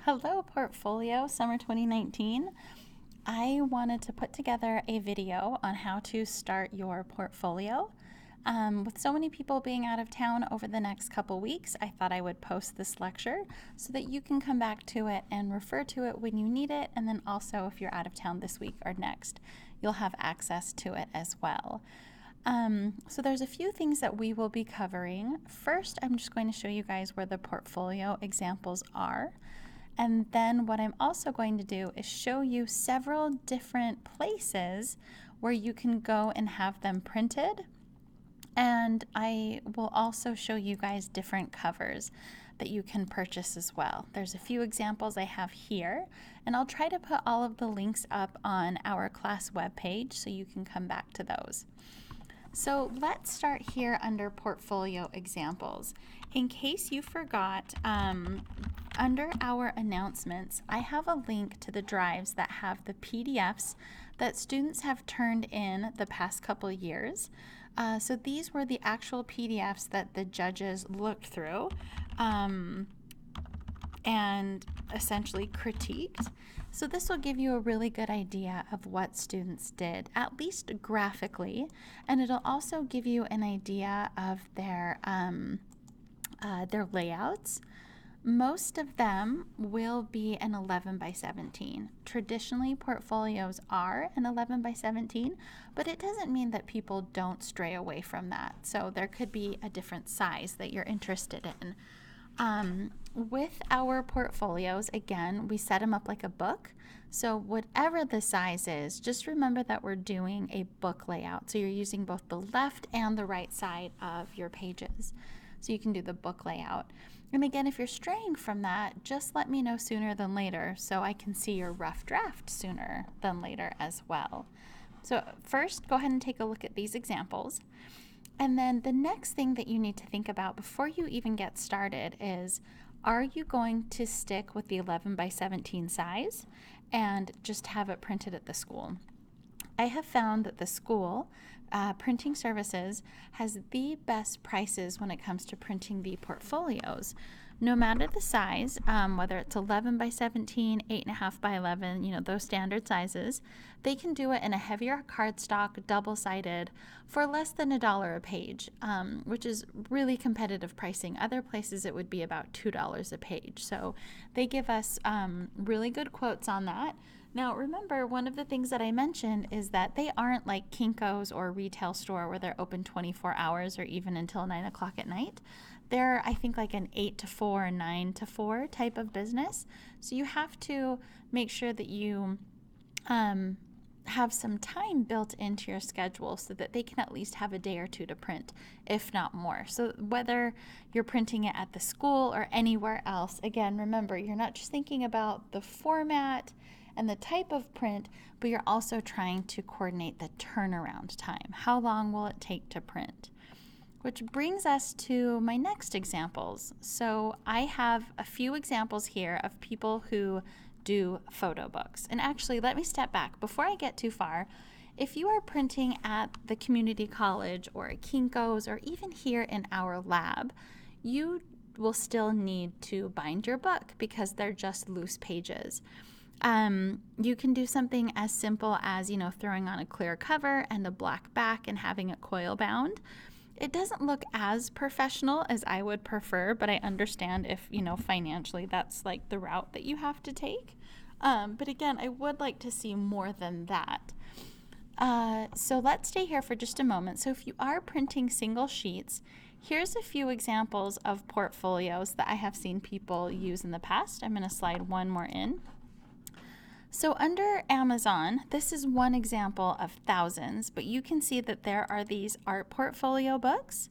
Hello Portfolio Summer 2019. I wanted to put together a video on how to start your portfolio. With so many people being out of town over the next couple weeks, I thought I would post this lecture so that you can come back to it and refer to it when you need it, and then also if you're out of town this week or next, you'll have access to it as well. So there's a few things that we will be covering. First, I'm just going to show you guys where the portfolio examples are. And then what I'm also going to do is show you several different places where you can go and have them printed. And I will also show you guys different covers that you can purchase as well. There's a few examples I have here, and I'll try to put all of the links up on our class webpage so you can come back to those. So let's start here under portfolio examples. In case you forgot, under our announcements, I have a link to the drives that have the PDFs that students have turned in the past couple years. So these were the actual PDFs that the judges looked through and essentially critiqued. So this will give you a really good idea of what students did, at least graphically, and it'll also give you an idea of their layouts. Most of them will be an 11 by 17. Traditionally, portfolios are an 11 by 17, but it doesn't mean that people don't stray away from that. So there could be a different size that you're interested in. With our portfolios, again, we set them up like a book. So whatever the size is, just remember that we're doing a book layout. So you're using both the left and the right side of your pages. So you can do the book layout. And again, if you're straying from that, just let me know sooner than later so I can see your rough draft sooner than later as well. So first, go ahead and take a look at these examples. And then the next thing that you need to think about before you even get started is, are you going to stick with the 11 by 17 size and just have it printed at the school? I have found that the school printing services has the best prices when it comes to printing the portfolios. No matter the size, whether it's 11 by 17, 8.5 by 11, those standard sizes, they can do it in a heavier cardstock, double-sided, for less than $1 a page, which is really competitive pricing. Other places it would be about $2 a page. So they give us really good quotes on that. Now remember, one of the things that I mentioned is that they aren't like Kinko's or a retail store where they're open 24 hours or even until 9 o'clock at night. They're, I think, like an 8 to 4, 9 to 4 type of business. So you have to make sure that you have some time built into your schedule so that they can at least have a day or two to print, if not more. So whether you're printing it at the school or anywhere else, again, remember, you're not just thinking about the format and the type of print, but you're also trying to coordinate the turnaround time. How long will it take to print? Which brings us to my next examples. So I have a few examples here of people who do photo books. And actually, let me step back. Before I get too far, if you are printing at the community college or at Kinko's or even here in our lab, you will still need to bind your book because they're just loose pages. You can do something as simple as, throwing on a clear cover and a black back and having it coil bound. It doesn't look as professional as I would prefer, but I understand if, financially that's like the route that you have to take. But again, I would like to see more than that. So let's stay here for just a moment. So if you are printing single sheets, here's a few examples of portfolios that I have seen people use in the past. I'm going to slide one more in. So under Amazon, this is one example of thousands, but you can see that there are these art portfolio books.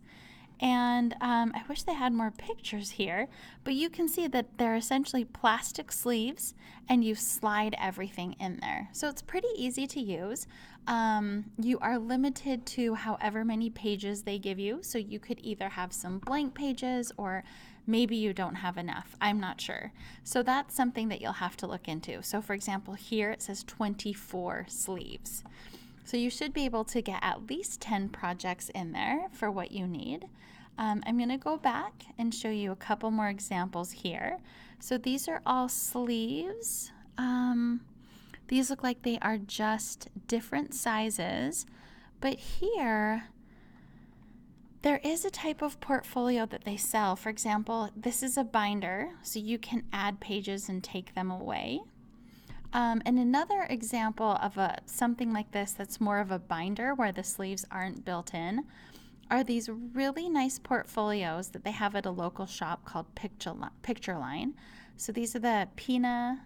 And I wish they had more pictures here, but you can see that they're essentially plastic sleeves and you slide everything in there. So it's pretty easy to use. You are limited to however many pages they give you. So you could either have some blank pages or maybe you don't have enough. I'm not sure. So that's something that you'll have to look into. So for example, here it says 24 sleeves. So you should be able to get at least 10 projects in there for what you need. I'm going to go back and show you a couple more examples here. So these are all sleeves. These look like they are just different sizes, but here there is a type of portfolio that they sell. For example, this is a binder, so you can add pages and take them away. And another example of something like this that's more of a binder where the sleeves aren't built in are these really nice portfolios that they have at a local shop called Picture Line. So these are the Pina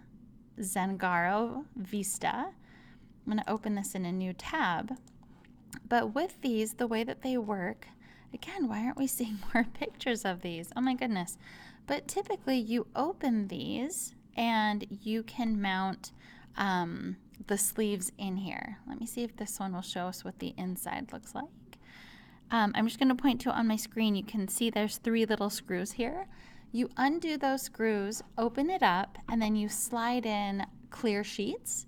Zangaro Vista. I'm going to open this in a new tab. But with these, the way that they work, again, why aren't we seeing more pictures of these? Oh my goodness. But typically you open these and you can mount the sleeves in here. Let me see if this one will show us what the inside looks like. I'm just going to point to it on my screen. You can see there's 3 little screws here. You undo those screws, open it up, and then you slide in clear sheets.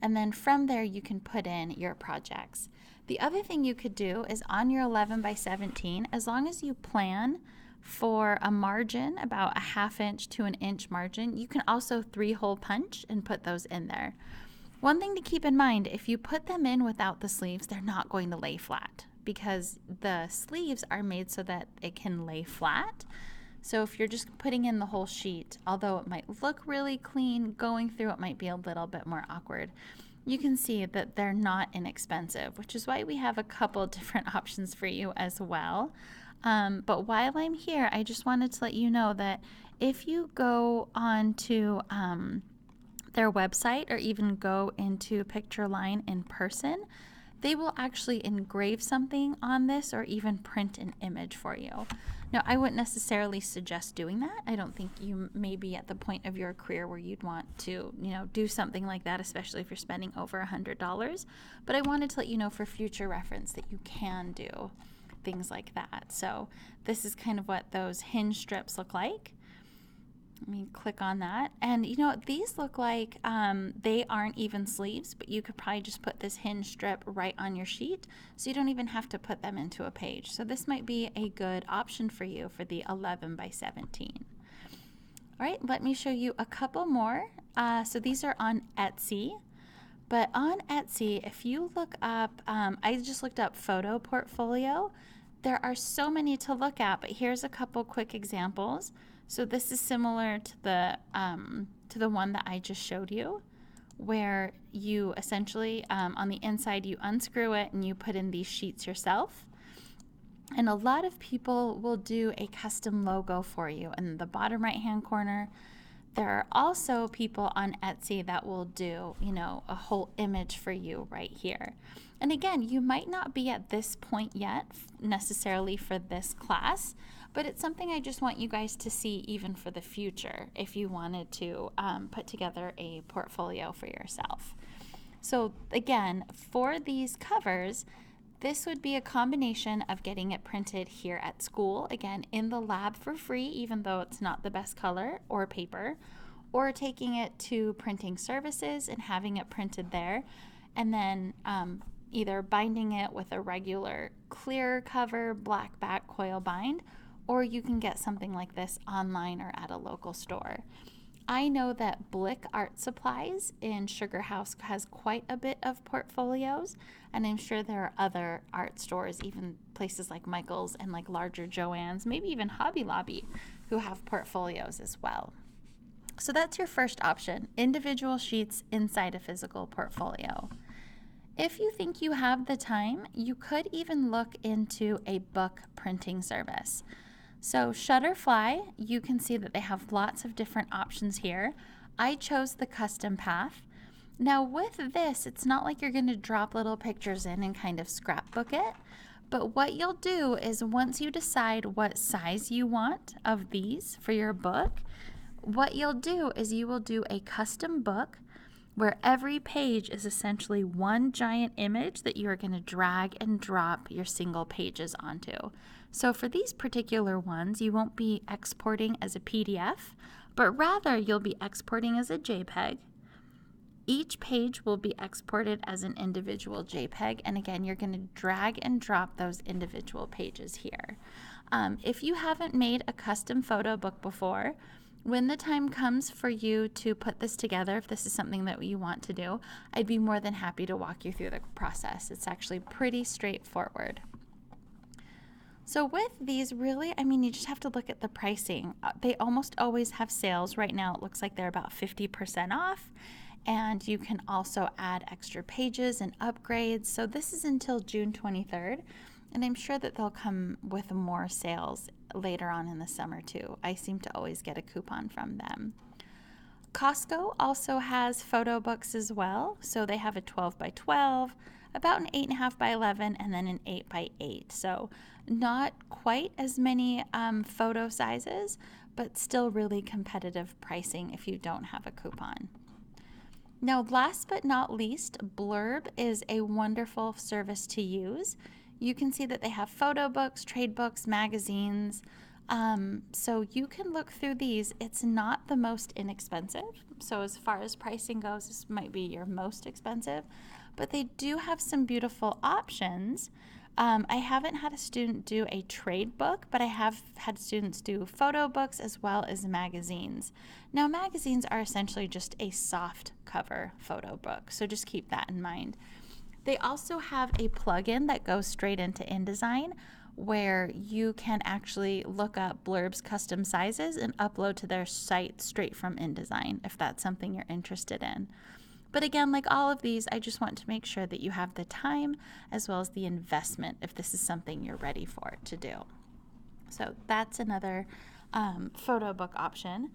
And then from there, you can put in your projects. The other thing you could do is on your 11 by 17, as long as you plan for a margin, about a 1/2 inch to 1 inch margin, you can also 3-hole punch and put those in there. One thing to keep in mind, if you put them in without the sleeves, they're not going to lay flat because the sleeves are made so that it can lay flat. So if you're just putting in the whole sheet, although it might look really clean, going through it might be a little bit more awkward. You can see that they're not inexpensive, which is why we have a couple different options for you as well. But while I'm here, I just wanted to let you know that if you go on to their website or even go into Picture Line in person, they will actually engrave something on this or even print an image for you. Now, I wouldn't necessarily suggest doing that. I don't think you may be at the point of your career where you'd want to, do something like that, especially if you're spending over $100. But I wanted to let you know for future reference that you can do things like that. So this is kind of what those hinge strips look like. Let me click on that. And these look like they aren't even sleeves, but you could probably just put this hinge strip right on your sheet, so you don't even have to put them into a page. So this might be a good option for you for the 11 by 17. All right, let me show you a couple more. So these are on Etsy. But on Etsy, if you look up, I just looked up photo portfolio. There are so many to look at, but here's a couple quick examples. So this is similar to the one that I just showed you, where you essentially, on the inside, you unscrew it and you put in these sheets yourself. And a lot of people will do a custom logo for you in the bottom right-hand corner. There are also people on Etsy that will do, a whole image for you right here. And again, you might not be at this point yet necessarily for this class, but it's something I just want you guys to see even for the future if you wanted to put together a portfolio for yourself. So again, for these covers, this would be a combination of getting it printed here at school, again, in the lab for free, even though it's not the best color or paper, or taking it to printing services and having it printed there, and then either binding it with a regular clear cover, black back coil bind, or you can get something like this online or at a local store. I know that Blick Art Supplies in Sugar House has quite a bit of portfolios, and I'm sure there are other art stores, even places like Michael's and like larger Joann's, maybe even Hobby Lobby, who have portfolios as well. So that's your first option, individual sheets inside a physical portfolio. If you think you have the time, you could even look into a book printing service. So Shutterfly, you can see that they have lots of different options here. I chose the custom path. Now with this, it's not like you're going to drop little pictures in and kind of scrapbook it, but what you'll do is once you decide what size you want of these for your book, what you'll do is you will do a custom book where every page is essentially one giant image that you are going to drag and drop your single pages onto. So for these particular ones, you won't be exporting as a PDF, but rather you'll be exporting as a JPEG. Each page will be exported as an individual JPEG, and again, you're going to drag and drop those individual pages here. If you haven't made a custom photo book before, When the time comes for you to put this together, if this is something that you want to do, I'd be more than happy to walk you through the process. It's actually pretty straightforward. So with these, really, I mean, you just have to look at the pricing. They almost always have sales. Right now, it looks like they're about 50% off. And you can also add extra pages and upgrades. So this is until June 23rd. And I'm sure that they'll come with more sales later on in the summer too. I seem to always get a coupon from them. Costco also has photo books as well. So they have a 12 by 12, about an 8.5 by 11, and then an 8 by 8. So not quite as many photo sizes, but still really competitive pricing if you don't have a coupon. Now, last but not least, Blurb is a wonderful service to use. You can see that they have photo books, trade books, magazines. So you can look through these. It's not the most inexpensive. So as far as pricing goes, this might be your most expensive. But they do have some beautiful options. I haven't had a student do a trade book, but I have had students do photo books as well as magazines. Now, magazines are essentially just a soft cover photo book, so just keep that in mind. They also have a plugin that goes straight into InDesign where you can actually look up Blurb's custom sizes and upload to their site straight from InDesign if that's something you're interested in. But again, like all of these, I just want to make sure that you have the time as well as the investment if this is something you're ready for to do. So that's another photo book option.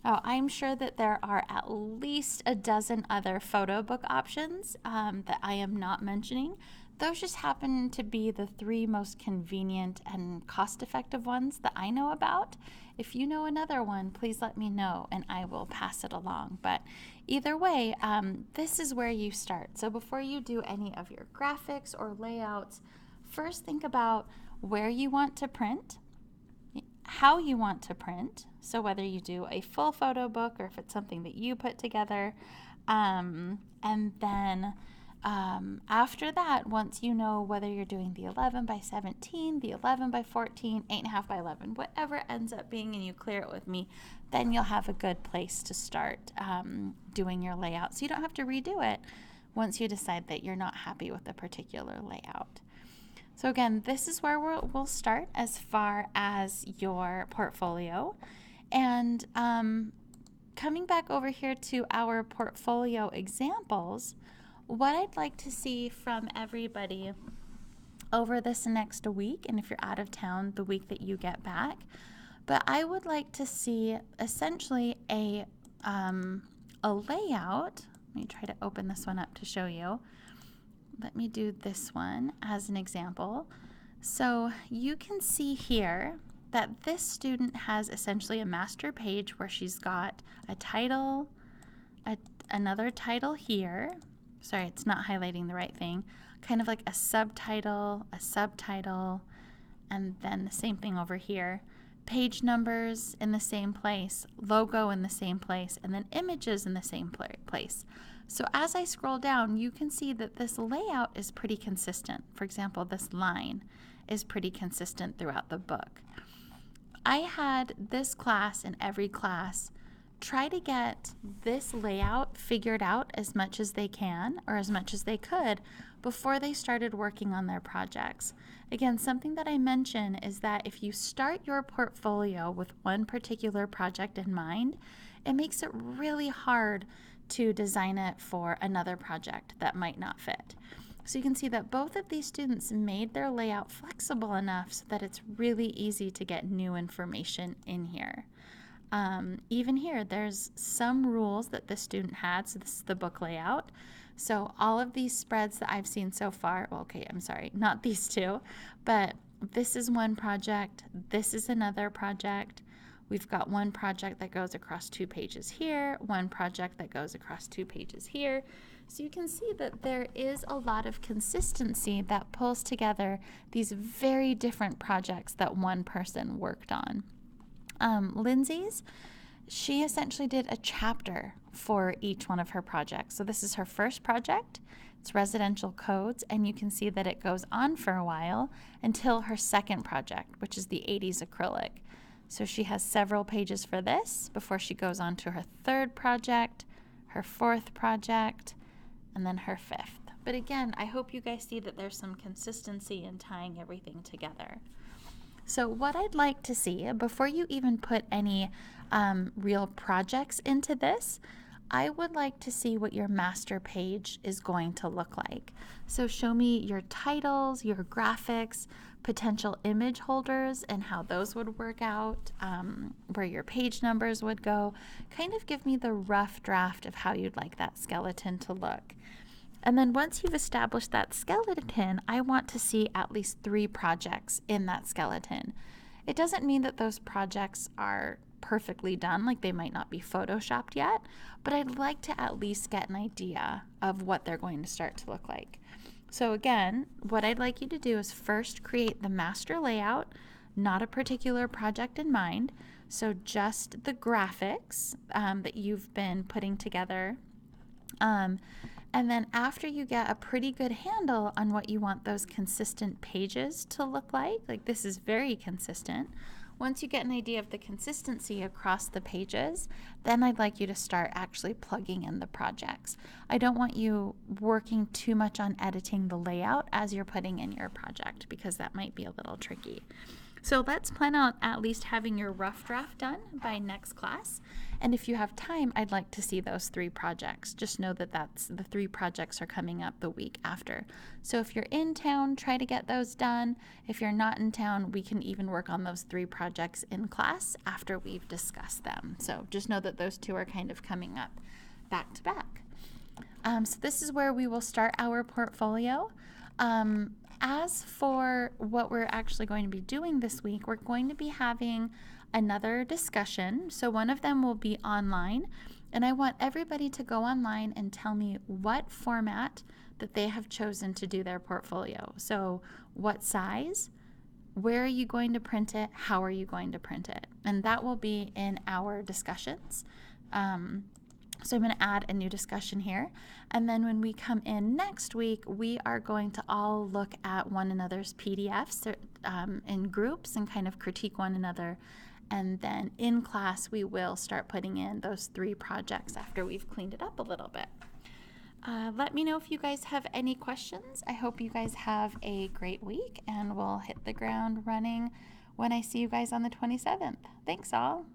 I'm sure that there are at least a dozen other photo book options that I am not mentioning. Those just happen to be the 3 most convenient and cost-effective ones that I know about. If you know another one, please let me know and I will pass it along. But either way, this is where you start. So before you do any of your graphics or layouts, first think about where you want to print, how you want to print, so whether you do a full photo book or if it's something that you put together, and then after that, once you know whether you're doing the 11 by 17, the 11 by 14, 8.5 by 11, whatever it ends up being, and you clear it with me, then you'll have a good place to start doing your layout. So you don't have to redo it once you decide that you're not happy with a particular layout. So again, this is where we'll start as far as your portfolio. And coming back over here to our portfolio examples, what I'd like to see from everybody over this next week, and if you're out of town, the week that you get back, but I would like to see essentially a layout. Let me try to open this one up to show you. Let me do this one as an example. So you can see here that this student has essentially a master page where she's got a title, another title here. Sorry, it's not highlighting the right thing. Kind of like a subtitle, and then the same thing over here. Page numbers in the same place, logo in the same place, and then images in the same place. So as I scroll down, you can see that this layout is pretty consistent. For example, this line is pretty consistent throughout the book. I had this class and every class try to get this layout figured out as much as they can or as much as they could before they started working on their projects. Again, something that I mention is that if you start your portfolio with one particular project in mind, it makes it really hard to design it for another project that might not fit. So you can see that both of these students made their layout flexible enough so that it's really easy to get new information in here. Even here, there's some rules that this student had. So this is the book layout. So all of these spreads that I've seen so far, well, okay, I'm sorry, not these two, but this is one project, this is another project. We've got one project that goes across 2 pages here, one project that goes across 2 pages here. So you can see that there is a lot of consistency that pulls together these very different projects that one person worked on. Lindsay's, she essentially did a chapter for each one of her projects. So this is her first project. It's residential codes, and you can see that it goes on for a while until her second project, which is the 80s acrylic. So she has several pages for this before she goes on to her third project, her fourth project, and then her fifth. But again, I hope you guys see that there's some consistency in tying everything together. So what I'd like to see, before you even put any real projects into this, I would like to see what your master page is going to look like. So show me your titles, your graphics, potential image holders and how those would work out, where your page numbers would go. Kind of give me the rough draft of how you'd like that skeleton to look. And then once you've established that skeleton, I want to see at least 3 projects in that skeleton. It doesn't mean that those projects are perfectly done, like they might not be photoshopped yet, but I'd like to at least get an idea of what they're going to start to look like. So again, what I'd like you to do is first create the master layout, not a particular project in mind, so just the graphics that you've been putting together. And then after you get a pretty good handle on what you want those consistent pages to look like this is very consistent. Once you get an idea of the consistency across the pages, then I'd like you to start actually plugging in the projects. I don't want you working too much on editing the layout as you're putting in your project because that might be a little tricky. So let's plan on at least having your rough draft done by next class. And if you have time, I'd like to see those 3 projects. Just know that the 3 projects are coming up the week after. So if you're in town, try to get those done. If you're not in town, we can even work on those 3 projects in class after we've discussed them. So just know that those 2 are kind of coming up back to back. So this is where we will start our portfolio. As for what we're actually going to be doing this week, we're going to be having another discussion. So one of them will be online, and I want everybody to go online and tell me what format that they have chosen to do their portfolio. So what size, where are you going to print it, how are you going to print it? And that will be in our discussions. So I'm going to add a new discussion here. And then when we come in next week, we are going to all look at one another's PDFs in groups and kind of critique one another. And then in class, we will start putting in those 3 projects after we've cleaned it up a little bit. Let me know if you guys have any questions. I hope you guys have a great week, and we'll hit the ground running when I see you guys on the 27th. Thanks all.